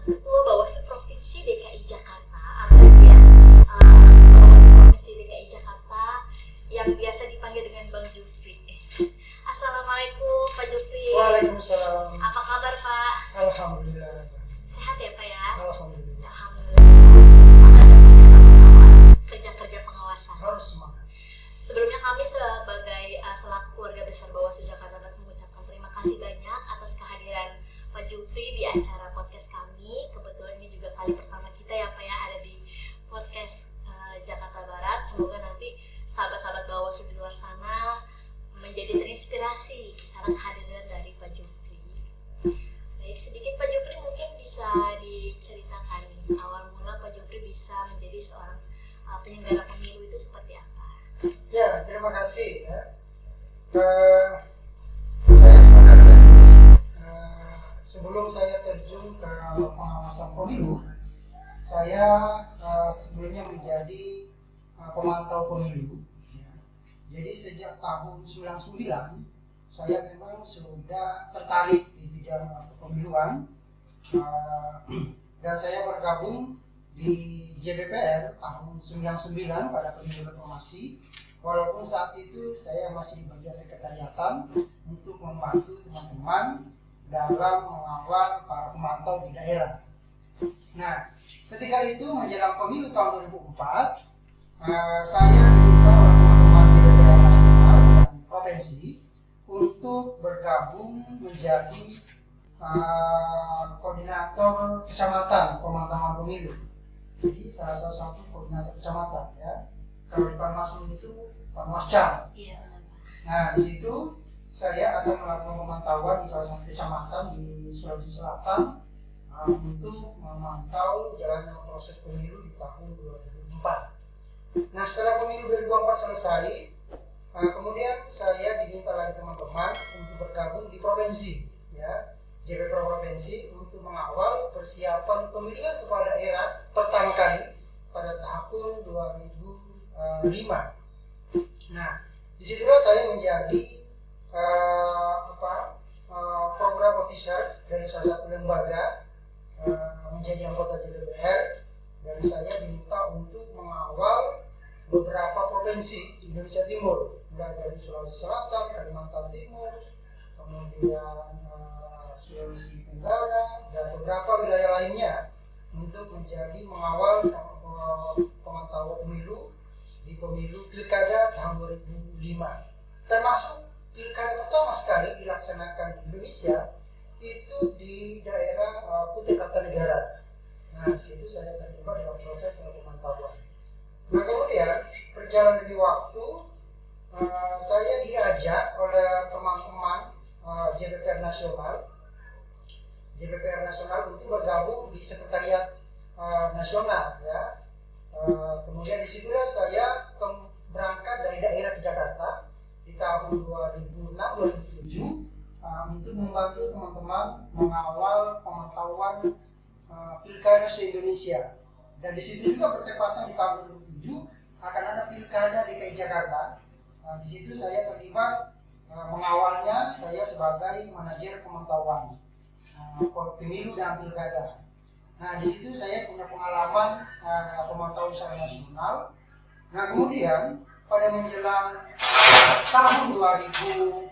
Ketua Bawaslu Provinsi DKI Jakarta atau dia Ketua Bawaslu Provinsi DKI Jakarta yang biasa dipanggil dengan Bang Jufri. Assalamualaikum Pak Jufri. Waalaikumsalam. Apa kabar Pak? Alhamdulillah. Sehat ya Pak ya? Alhamdulillah. Semangat ya Pak kerja-kerja pengawasan. Harus semangat. Sebelumnya kami sebagai selaku keluarga besar Bawaslu Jakarta Barat mengucapkan terima kasih banyak atas kehadiran Pak Jufri di acara podcast kami. Kebetulan ini juga kali pertama kita ya Pak ya ada di podcast Jakarta Barat. Semoga nanti sahabat-sahabat Bawaslu di luar sana menjadi terinspirasi karena kehadiran dari Pak Jufri. Baik, sedikit Pak Jufri mungkin bisa diceritakan nih, awal mula Pak Jufri bisa menjadi seorang penyelenggara pemilu itu seperti apa? Ya, terima kasih ya. Saya sebenarnya sebelum saya terjun ke pengawasan pemilu, saya sebelumnya menjadi pemantau pemilu. Jadi sejak tahun 99 saya memang sudah tertarik di bidang kepemiluan dan saya bergabung di JBPR tahun 99 pada pemilu reformasi. Walaupun saat itu saya masih di bagian sekretariatan untuk membantu teman-teman dalam mengawal para pemantau di daerah. Nah, ketika itu menjelang pemilu tahun 2004, saya diminta oleh teman-teman JBPR nasional dan provinsi untuk bergabung menjadi koordinator kecamatan pemantauan pemilu. Jadi salah satu koordinator kecamatan ya. Kalau di Panwaslu itu Panwascam. Iya. Nah, di situ saya akan melakukan pemantauan di salah satu kecamatan di Sulawesi Selatan untuk memantau jalannya proses pemilu di tahun 2004. Nah, setelah pemilu 2004 selesai, kemudian saya diminta lagi teman-teman untuk bergabung di provinsi, ya, JBPR provinsi untuk mengawal persiapan pemilihan kepala daerah pertama kali pada tahun 2005. Nah, disitulah saya menjadi program officer dari salah satu lembaga, menjadi anggota JBPR, dan saya diminta untuk mengawal beberapa provinsi di Indonesia Timur, mulai dari Sulawesi Selatan, Kalimantan Timur, kemudian Sulawesi Tenggara, dan beberapa wilayah lainnya untuk menjadi mengawal pemantauan pemilu di pemilu pilkada tahun 2005. Termasuk pilkada pertama sekali dilaksanakan di Indonesia itu di daerah Kutai Kartanegara. Nah, di situ saya terlibat dalam proses pemantauan. Nah, kemudian berjalan demi waktu, saya diajak oleh teman-teman JBPR Nasional untuk bergabung di sekretariat nasional, ya. Kemudian disitulah saya berangkat dari daerah ke Jakarta di tahun 2006-2007 untuk membantu teman-teman mengawal pemantauan pilkada se-Indonesia. Dan di situ juga bertepatan di tahun 2007 akan ada pilkada DKI Jakarta. Di situ saya terlibat mengawalnya, saya sebagai manajer pemantauan pemilu dan pilkada. Nah, di situ saya punya pengalaman pemantauan secara nasional. Nah, kemudian pada menjelang tahun 2000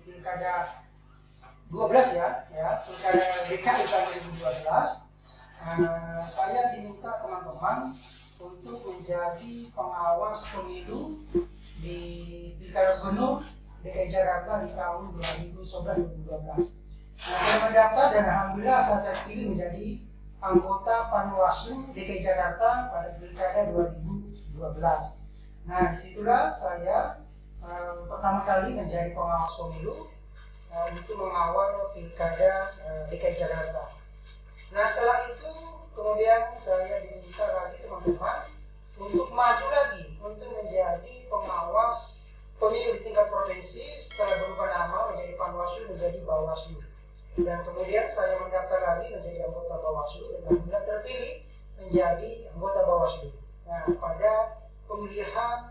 pilkada 12 ya, pilkada DKI tahun 2012, saya diminta teman-teman untuk menjadi pengawas pemilu di pilkada gubernur DKI Jakarta di tahun 2011-2012. Nah, saya mendaftar dan alhamdulillah saya terpilih menjadi anggota Panwaslu DKI Jakarta pada pilkada 2012. Nah, disitulah saya pertama kali menjadi pengawas pemilu untuk mengawal pilkada DKI Jakarta. Nah, setelah itu kemudian saya diminta lagi teman-teman untuk maju lagi untuk menjadi pengawas pemilu di tingkat provinsi setelah berubah nama menjadi Panwaslu menjadi Bawaslu. Dan kemudian saya mendaftar lagi menjadi anggota Bawaslu dan alhamdulillah terpilih menjadi anggota Bawaslu. Nah, pada pemilihan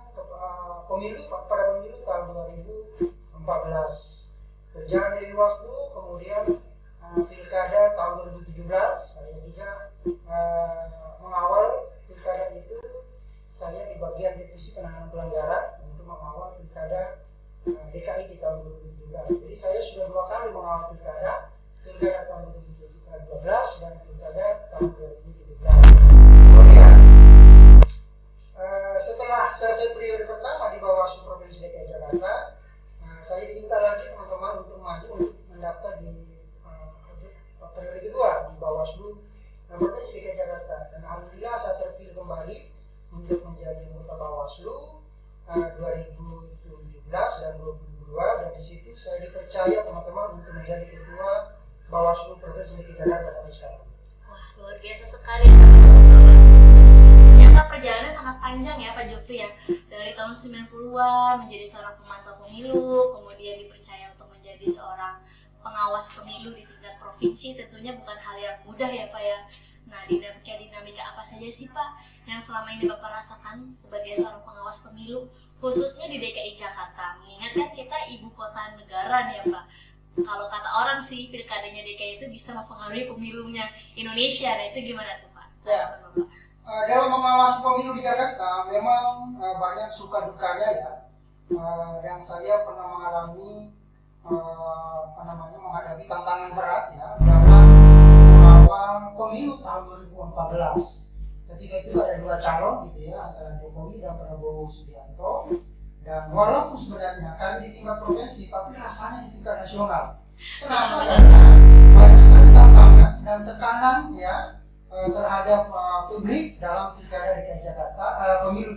pemilu tahun 2014. berjalan dari waktu, kemudian pilkada tahun 2017 saya juga mengawal pilkada itu. Saya di bagian divisi penanganan pelanggaran untuk mengawal pilkada DKI di tahun 2017. Jadi saya sudah 2 kali mengawal pilkada tahun 2012 dan pilkada tahun 2017. Kemudian setelah selesai periode pertama di Bawaslu Provinsi DKI Jakarta, saya diminta lagi teman-teman untuk maju untuk mendaftar di periode kedua di Bawaslu Provinsi DKI Jakarta. Dan alhamdulillah saya terpilih kembali untuk menjadi anggota Bawaslu 2017 dan 2022, dan di situ saya dipercaya teman-teman untuk menjadi ketua Bawaslu Provinsi DKI Jakarta sampai sekarang. Wah, luar biasa sekali ya sama-sama Bawaslu. Ternyata perjalanannya sangat panjang ya Pak Jufri ya. Dari tahun 90-an menjadi seorang pemantau pemilu, kemudian dipercaya untuk menjadi seorang pengawas pemilu di tingkat provinsi, tentunya bukan hal yang mudah ya Pak ya. Nah, dinamika apa saja sih Pak yang selama ini Bapak rasakan sebagai seorang pengawas pemilu, khususnya di DKI Jakarta? Mengingat kan kita ibu kota negara nih ya Pak. Kalau kata orang sih, pilkadanya DKI itu bisa mempengaruhi pemilunya Indonesia. Nah, itu gimana tuh Pak? Ya. Dalam mengawasi pemilu di Jakarta memang banyak suka dukanya ya. Dan saya pernah mengalami menghadapi tantangan berat ya dalam mengawal pemilu tahun 2014. Ketika itu ada 2 calon gitu ya, antara Jokowi dan Prabowo Subianto. Dan walaupun sebenarnya kami di tingkat provinsi, tapi rasanya di tingkat nasional. Kenapa? Karena banyak sekali tantangan dan tekanan ya terhadap publik dalam pilkada DKI Jakarta,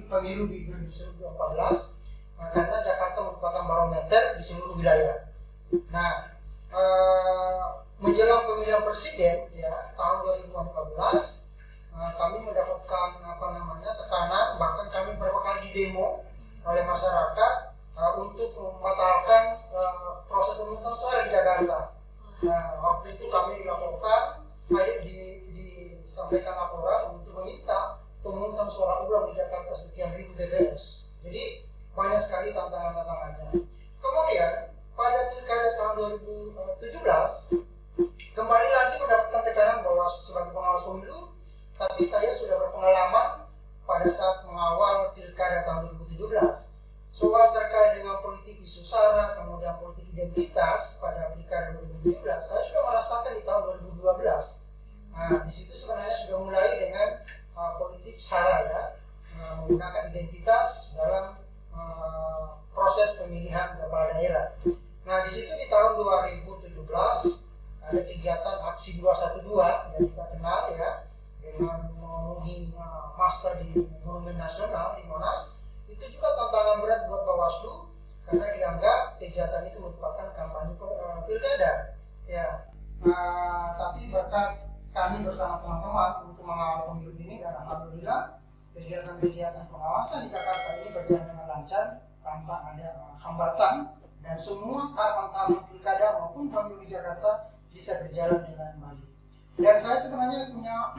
pemilu di 2014, karena Jakarta merupakan barometer di seluruh wilayah. Nah, menjelang pemilihan presiden ya tahun 2014, kami mendapatkan tekanan, bahkan kami beberapa kali didemo oleh masyarakat untuk membatalkan proses pemungutan suara di Jakarta. Nah, waktu itu kami dilaporkan, disampaikan laporan untuk meminta pemungutan suara ulang di Jakarta sekian ribu TPS. Jadi banyak sekali tantangan-tantangannya. Kemudian pada pilkada tahun 2017 kembali lagi mendapatkan tekanan bahwa sebagai pengawas pemilu, tapi saya sudah berpengalaman pada saat mengawal pilkada tahun 2017. Soal terkait dengan politik isu sara, kemudian politik identitas pada pilkada 2017, saya sudah merasakan di tahun 2012. Nah, di situ sebenarnya sudah mulai dengan politik sara ya, menggunakan identitas dalam proses pemilihan kepala daerah. Nah, di situ di tahun 2017 ada kegiatan aksi 212 yang kita kenal ya, dengan memenuhi massa di Monumen Nasional di Monas. Itu juga tantangan berat buat Bawaslu karena dianggap kegiatan itu merupakan kampanye pilkada ya. Tapi berkat kami bersama teman-teman untuk mengawal pemilu ini, dan alhamdulillah kegiatan-kegiatan pengawasan di Jakarta ini berjalan dengan lancar tanpa ada hambatan, dan semua tahapan-tahapan pilkada maupun pemilu di Jakarta bisa berjalan dengan baik. Dan saya sebenarnya punya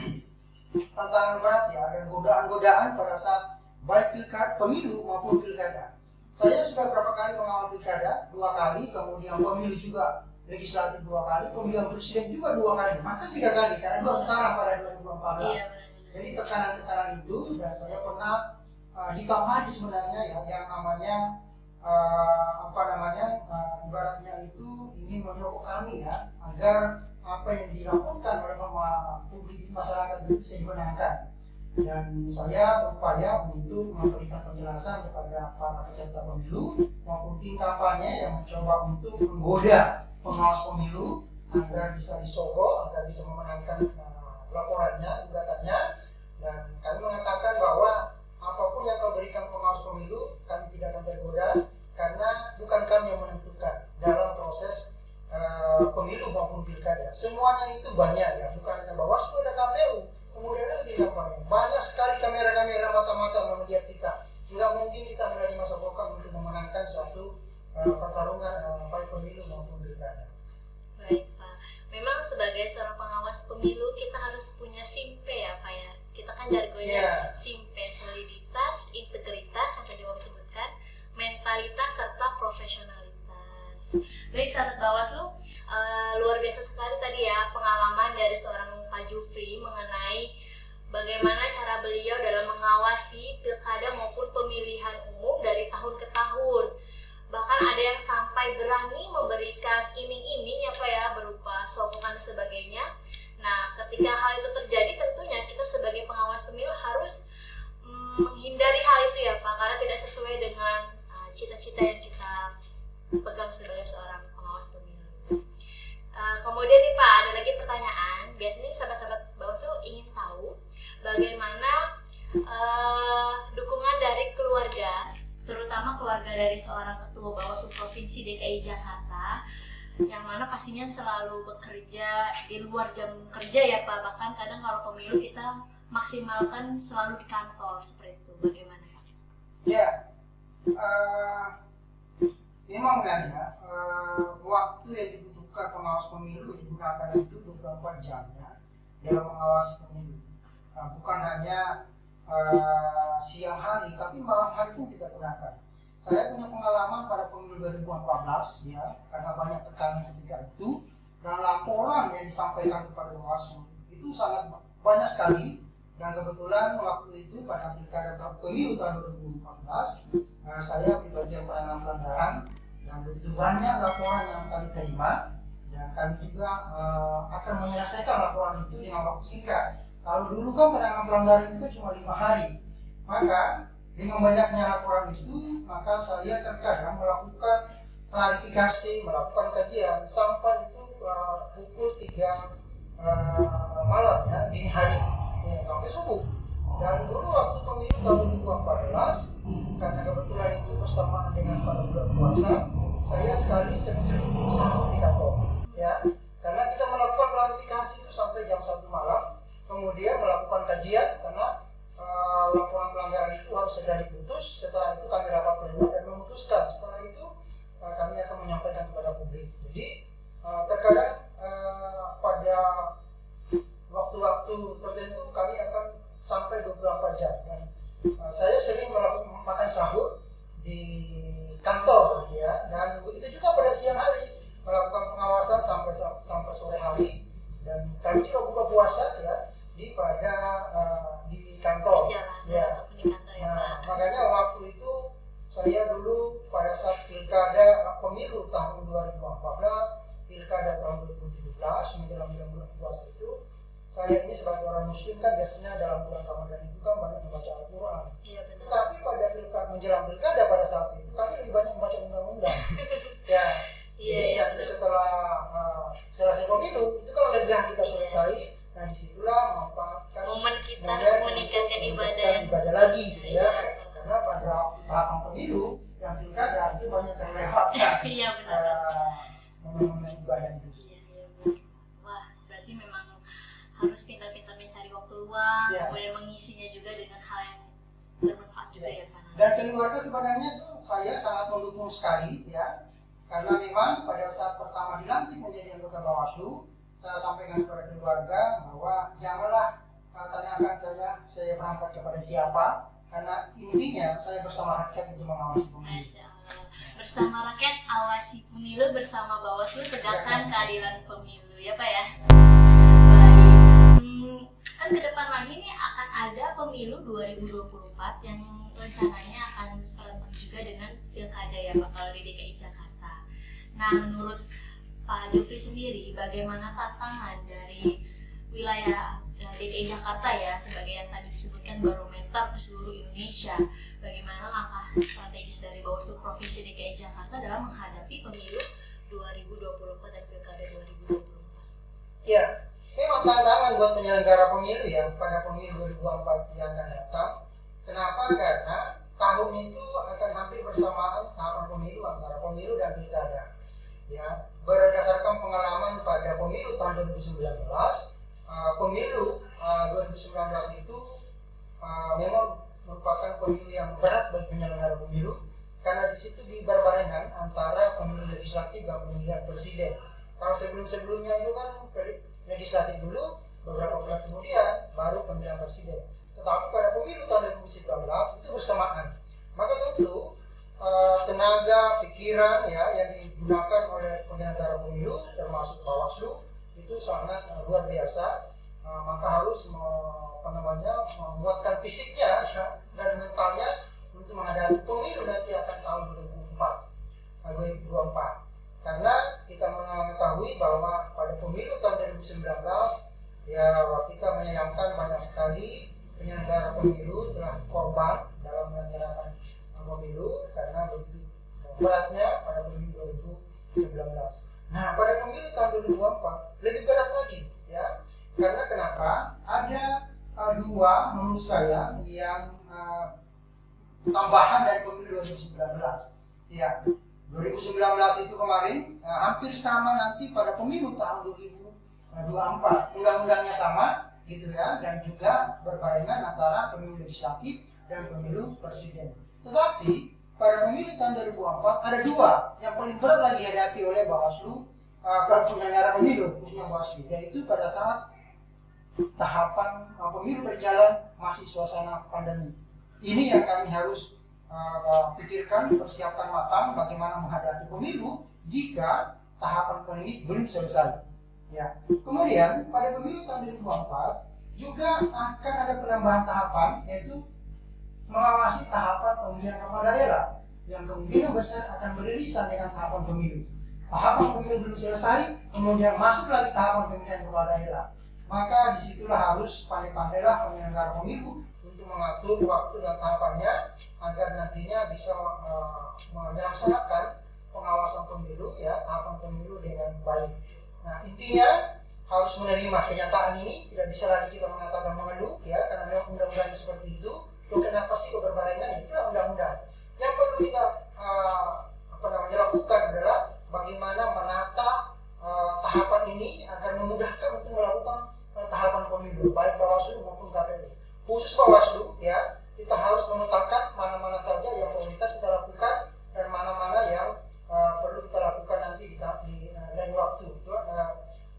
tantangan berat ya, dan godaan-godaan pada saat baik pilkada, pemilu maupun pilkada. Saya sudah berapa kali mengawal pilkada, 2 kali, kemudian pemilu juga legislatif 2 kali, pemilihan presiden juga 2 kali, maka 3 kali karena 2 putaran pada 2014. Jadi tekanan-tekanan itu, dan saya pernah ditambahi sebenarnya ya, yang namanya ibaratnya itu ingin menyokong kami ya, agar apa yang dilakukan oleh publik masyarakat itu bisa dimenangkan. Dan saya berupaya untuk memberikan penjelasan kepada para peserta pemilu maupun tim kampanye yang mencoba untuk menggoda pengawas pemilu agar bisa disogok, agar bisa memenangkan laporannya, gugatannya. Dan kami mengatakan bahwa apapun yang kau berikan pengawas pemilu, kami tidak akan tergoda, karena bukan kami yang menentukan dalam proses pemilu maupun pilkada. Semuanya itu banyak ya, bukan hanya Bawaslu, ada KPU, kemudian ada di kampanye. Banyak sekali kamera-kamera mata-mata melihat kita. Tidak mungkin kita menerima sogokan untuk memenangkan suatu pertarungan baik pemilu maupun pilkada. Baik Pak, memang sebagai seorang pengawas pemilu kita harus punya SIMPE ya Pak ya. Kita kan jargonnya SIMPE, soliditas, integritas yang tadi Bapak sebutkan, mentalitas serta profesionalitas. Baik sahabat Bawaslu, bagaimana cara beliau dalam mengawasi pilkada maupun pemilihan umum dari tahun ke tahun. Bahkan ada yang sampai berani memberikan iming-iming ya Pak ya, berupa sokongan dan sebagainya. Nah, ketika hal itu terjadi, tentunya kita sebagai pengawas pemilu harus menghindari hal itu ya Pak, karena tidak sesuai dengan cita-cita yang kita pegang sebagai seorang pengawas pemilu. Kemudian nih Pak, ada lagi pertanyaan. Biasanya sahabat-sahabat Bawaslu ingin tahu bagaimana dukungan dari keluarga, terutama keluarga dari seorang ketua Bawaslu Provinsi DKI Jakarta, yang mana pastinya selalu bekerja di luar jam kerja ya Pak. Bahkan kadang kalau pemilu kita maksimalkan selalu di kantor, seperti itu. Bagaimana Pak? Ya, memang kan ya, waktu yang dibutuhkan pengawas pemilu digunakan itu 24 jam ya dalam mengawasi pemilu. Bukan hanya siang hari, tapi malam hari pun kita gunakan. Saya punya pengalaman pada pemilu 2014 ya, karena banyak tekanan ketika itu, dan laporan yang disampaikan kepada Bawaslu itu sangat banyak sekali. Dan kebetulan waktu itu pada pilkada pemilu tahun 2014, saya di bagian penanganan pelanggaran, dan begitu banyak laporan yang kami terima, dan kami juga akan menyelesaikan laporan itu dengan waktu singkat. Kalau dulu kan penanganan pelanggaran itu cuma 5 hari, maka dengan banyaknya laporan itu, maka saya terkadang melakukan klarifikasi, melakukan kajian sampai itu pukul 3 malam ya, dini hari ya, sampai subuh. Dan dulu waktu pemilu tahun 2014, karena kebetulan itu bersamaan dengan pada bulan puasa, saya sering sahur di kantor ya, karena kita melakukan klarifikasi itu sampai jam 1 malam, kemudian melakukan kajian karena laporan pelanggaran itu harus segera diputus. Setelah itu kami rapat pleno dan memutuskan. Setelah itu kami akan menyampaikan kepada publik. Jadi terkadang pada waktu-waktu tertentu kami akan sampai 24 jam. Dan saya sering melakukan makan sahur di kantor ya, dan begitu juga pada siang hari melakukan pengawasan sampai sore hari, dan kami juga buka puasa ya di kantor. Di jalan, ya. ataupun di kantor ya Pak. Makanya waktu itu saya dulu pada saat pilkada pemilu tahun 2014, pilkada tahun 2017 menjelang bulan puasa itu, saya ini sebagai orang muslim kan biasanya dalam bulan Ramadan itu kan banyak membaca Al-Quran. Iya benar. Tetapi pada menjelang pilkada pada saat itu kami lebih banyak membaca undang-undang. Ya. Jadi nanti setelah selesai pemilu itu kalau lega kita selesai, nah disitulah memanfaatkan momen kita meningkatkan ibadah lagi gitu ya. Karena pada tahapan pemilu yang pilkada itu banyak terlewatkan. Iya benar. Momen ibadah itu. Iya. Wah, berarti memang harus pintar-pintar mencari waktu luang, kemudian mengisinya juga dengan hal yang bermanfaat juga ya Pak. Dan keluarga sebenarnya tuh saya sangat mendukung sekali ya. Karena memang pada saat pertama dilantik menjadi anggota Bawaslu, saya sampaikan kepada keluarga bahwa janganlah tanyakan saya berangkat kepada siapa, karena intinya saya bersama rakyat untuk mengawasi pemilu. Masya Allah. Bersama rakyat awasi pemilu, bersama Bawaslu tegakkan keadilan pemilu ya Pak ya. Baik. Kan ke depan lagi nih akan ada pemilu 2024 yang rencananya akan serentak juga dengan pilkada ya Pak kalau di DKI Jakarta. Nah, menurut Pak Jufri sendiri, bagaimana tantangan dari wilayah DKI Jakarta ya, sebagai yang tadi disebutkan barometer ke seluruh Indonesia, bagaimana langkah strategis dari Bawaslu Provinsi DKI Jakarta dalam menghadapi pemilu 2024 dan pilkada 2024? Ya, memang tantangan buat penyelenggara pemilu ya pada pemilu 2024 yang akan datang. Kenapa? Karena tahun itu akan hampir bersamaan tahapan pemilu antara pemilu dan pilkada. Ya, berdasarkan pengalaman pada pemilu tahun 2019, pemilu 2019 itu memang merupakan pemilu yang berat bagi penyelenggara pemilu, karena di situ diberbarengan antara pemilu legislatif dan pemilihan presiden. Kalau sebelum-sebelumnya itu kan legislatif dulu, beberapa bulan kemudian baru pemilihan presiden. Tetapi pada pemilu tahun 2019 itu bersamaan. Maka tentu tenaga, pikiran ya yang digunakan oleh penyelenggara pemilu termasuk Bawaslu itu sangat luar biasa. Maka harus menguatkan fisiknya ya, dan mentalnya untuk menghadapi pemilu nanti akan tahun 2024. Karena kita mengetahui bahwa pada pemilu tahun 2019 ya kita menyayangkan banyak sekali penyelenggara pemilu telah korban dalam menyelenggarakan pemilu karena begitu beratnya pada pemilu 2019. Nah, pada pemilu tahun 2024 lebih berat lagi ya. Karena kenapa? Ada dua menurut saya yang tambahan dari pemilu 2019. Ya, 2019 itu kemarin hampir sama nanti pada pemilu tahun 2024. Undang-undangnya sama gitu ya, dan juga berbarengan antara pemilu legislatif dan pemilu presiden. Tetapi pada pemilu tahun 2024 ada dua yang paling berat lagi dihadapi oleh Bawaslu, penyelenggara pemilu khususnya Bawaslu, yaitu pada saat tahapan pemilu berjalan masih suasana pandemi. Ini yang kami harus pikirkan, persiapkan matang bagaimana menghadapi pemilu jika tahapan pandemi belum selesai. Ya. Kemudian pada pemilu tahun 2024 juga akan ada penambahan tahapan, yaitu mengawasi tahapan pemilihan kepala daerah yang kemungkinan besar akan beririsan dengan tahapan pemilu. Tahapan pemilu belum selesai, kemudian masuk lagi tahapan pemilihan kepala daerah. Maka disitulah harus pandai-pandailah penyelenggara pemilu untuk mengatur waktu dan tahapannya agar nantinya bisa melaksanakan pengawasan pemilu ya, tahapan pemilu dengan baik. Nah, intinya harus menerima kenyataan ini, tidak bisa lagi kita mengatakan mengeluh ya, karena memang undang-undangnya seperti itu. Loh, kenapa sih kok berbarengan? Itulah undang-undang. Yang perlu kita lakukan adalah bagaimana menata tahapan ini agar memudahkan untuk melakukan tahapan pemilu baik Bawaslu maupun KPU. Khusus Bawaslu ya, kita harus memetakan mana-mana saja yang prioritas kita lakukan dan mana-mana yang perlu kita lakukan nanti di lain waktu gitu,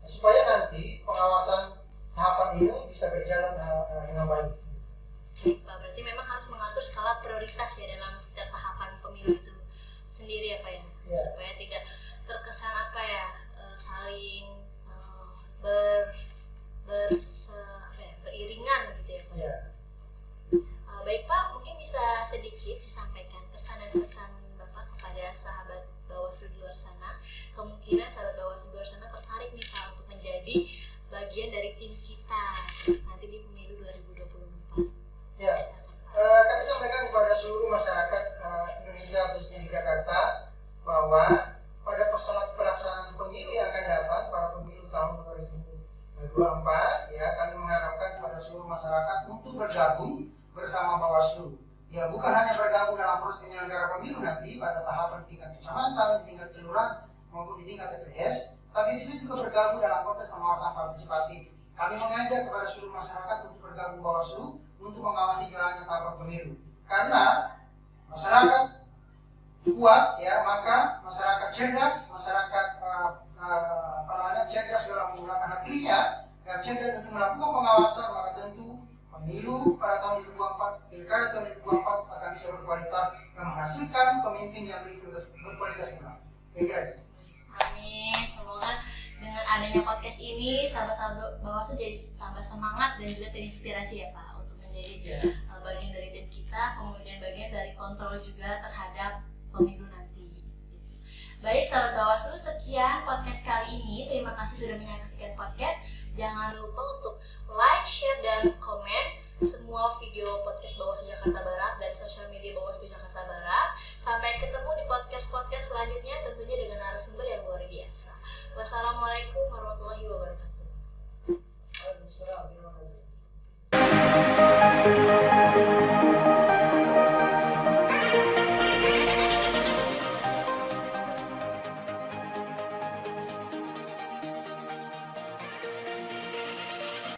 supaya nanti pengawasan tahapan ini bisa berjalan dengan baik. Baik Pak, berarti memang harus mengatur skala prioritas ya dalam setiap tahapan pemilu itu sendiri ya Pak ya, ya. Supaya tidak terkesan saling beriringan gitu ya Pak. Ya. Baik Pak, mungkin bisa sedikit disampaikan pesan dan pesan Bapak kepada sahabat Bawaslu di luar sana. Kemungkinan sahabat Bawaslu di luar sana tertarik nih Pak untuk menjadi bagian dari tim kita nanti di pemilu 2024. Ya, kami sampaikan kepada seluruh masyarakat Indonesia khususnya di Jakarta bahwa pada pelaksanaan pemilu yang akan datang pada pemilu tahun 2024 ya, kami mengharapkan kepada seluruh masyarakat untuk bergabung bersama Bawaslu. Ya, bukan hanya bergabung dalam proses penyelenggara pemilu nanti pada tahapan tingkat kecamatan, tingkat kelurahan maupun di tingkat TPS, tapi bisa juga bergabung dalam konteks pengawasan partisipatif. Kami mengajak kepada seluruh masyarakat untuk bergabung Bawaslu untuk mengawasi jalannya tahapan pemilu. Karena masyarakat kuat ya, maka masyarakat cerdas, masyarakat cerdas dalam menggunakan hak pilihnya dan cerdas untuk melakukan pengawasan, maka tentu pemilu pada tahun 2024, pilkada tahun 2024 akan bisa berkualitas dan menghasilkan pemimpin yang berkualitas memang. Amin. Semoga dengan adanya podcast ini sahabat-sahabat Bawaslu jadi tambah semangat dan juga terinspirasi ya Pak untuk menjadi bagian dari tim kita, kemudian bagian dari kontrol juga terhadap pemilu nanti. Baik sahabat Bawaslu, sekian podcast kali ini. Terima kasih sudah menyaksikan podcast. Jangan lupa untuk like, share, dan komen semua video podcast Bawaslu Jakarta Barat dan sosial media Bawaslu